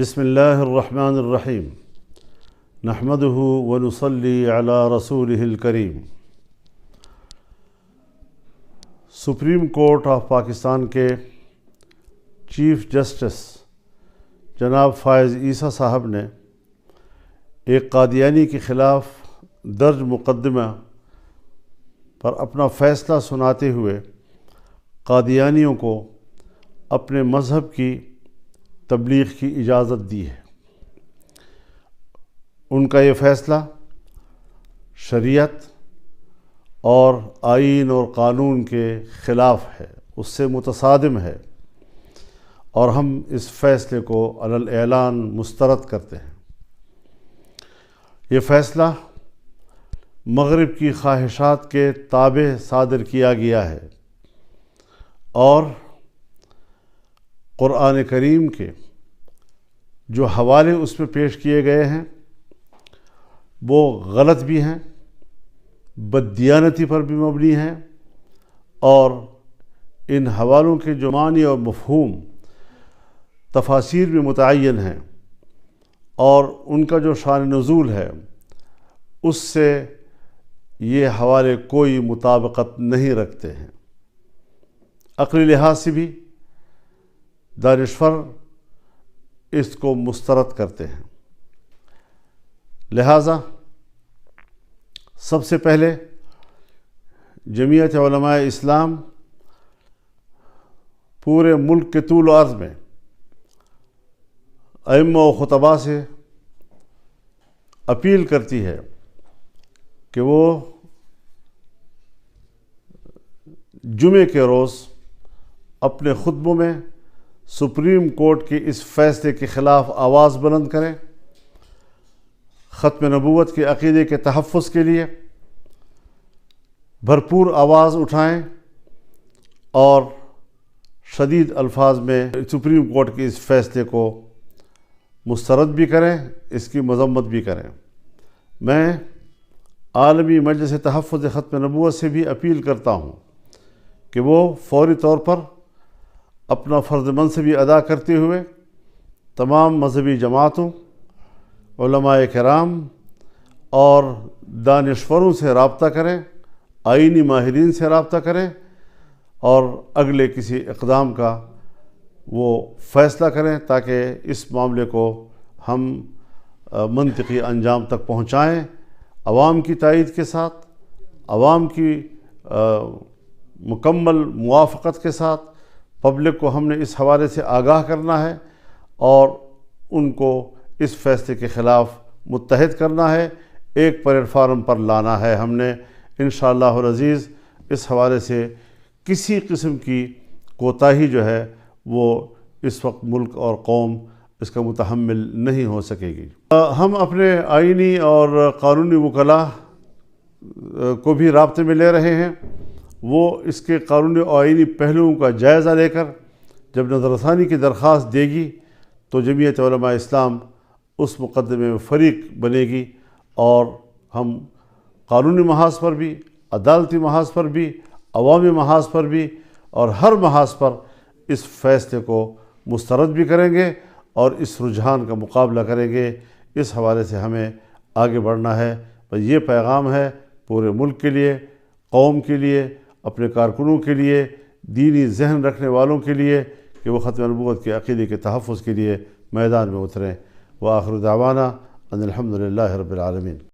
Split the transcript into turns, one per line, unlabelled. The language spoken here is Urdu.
بسم اللہ الرحمن الرحیم نحمدہ ونصلی علی رسولہ الکریم۔ سپریم کورٹ آف پاکستان کے چیف جسٹس جناب فائز عیسیٰ صاحب نے ایک قادیانی کے خلاف درج مقدمہ پر اپنا فیصلہ سناتے ہوئے قادیانیوں کو اپنے مذہب کی تبلیغ کی اجازت دی ہے۔ ان کا یہ فیصلہ شریعت اور آئین اور قانون کے خلاف ہے، اس سے متصادم ہے، اور ہم اس فیصلے کو علی الاعلان مسترد کرتے ہیں۔ یہ فیصلہ مغرب کی خواہشات کے تابع صادر کیا گیا ہے اور قرآن کریم کے جو حوالے اس میں پیش کیے گئے ہیں وہ غلط بھی ہیں، بددیانتی پر بھی مبنی ہیں، اور ان حوالوں کے جو معنی اور مفہوم تفاسیر میں متعین ہیں اور ان کا جو شان نزول ہے اس سے یہ حوالے کوئی مطابقت نہیں رکھتے ہیں۔ عقلی لحاظ سے بھی دانشور اس کو مسترد کرتے ہیں۔ لہٰذا سب سے پہلے جمعیت علماء اسلام پورے ملک کے طول و عرض میں ائمہ و خطباء سے اپیل کرتی ہے کہ وہ جمعے کے روز اپنے خطبوں میں سپریم کورٹ کے اس فیصلے کے خلاف آواز بلند کریں، ختم نبوت کے عقیدے کے تحفظ کے لیے بھرپور آواز اٹھائیں اور شدید الفاظ میں سپریم کورٹ کے اس فیصلے کو مسترد بھی کریں، اس کی مذمت بھی کریں۔ میں عالمی مجلس تحفظ ختم نبوت سے بھی اپیل کرتا ہوں کہ وہ فوری طور پر اپنا فرض منصبی ادا کرتے ہوئے تمام مذہبی جماعتوں، علماء کرام اور دانشوروں سے رابطہ کریں، آئینی ماہرین سے رابطہ کریں اور اگلے کسی اقدام کا وہ فیصلہ کریں تاکہ اس معاملے کو ہم منطقی انجام تک پہنچائیں، عوام کی تائید کے ساتھ، عوام کی مکمل موافقت کے ساتھ۔ پبلک کو ہم نے اس حوالے سے آگاہ کرنا ہے اور ان کو اس فیصلے کے خلاف متحد کرنا ہے، ایک پلیٹ فارم پر لانا ہے۔ ہم نے انشاءاللہ العزیز اس حوالے سے کسی قسم کی کوتاہی جو ہے وہ اس وقت ملک اور قوم اس کا متحمل نہیں ہو سکے گی۔ ہم اپنے آئینی اور قانونی وکلاء کو بھی رابطے میں لے رہے ہیں۔ وہ اس کے قانونی اور آئینی پہلوؤں کا جائزہ لے کر جب نظر ثانی کی درخواست دے گی تو جمعیت علماء اسلام اس مقدمے میں فریق بنے گی، اور ہم قانونی محاذ پر بھی، عدالتی محاذ پر بھی، عوامی محاذ پر بھی اور ہر محاذ پر اس فیصلے کو مسترد بھی کریں گے اور اس رجحان کا مقابلہ کریں گے۔ اس حوالے سے ہمیں آگے بڑھنا ہے۔ یہ پیغام ہے پورے ملک کے لیے، قوم کے لیے، اپنے کارکنوں کے لیے، دینی ذہن رکھنے والوں کے لیے کہ وہ ختم نبوت کے عقیدے کے تحفظ کے لیے میدان میں اتریں۔ وآخر دعوانا ان الحمد للہ رب العالمین۔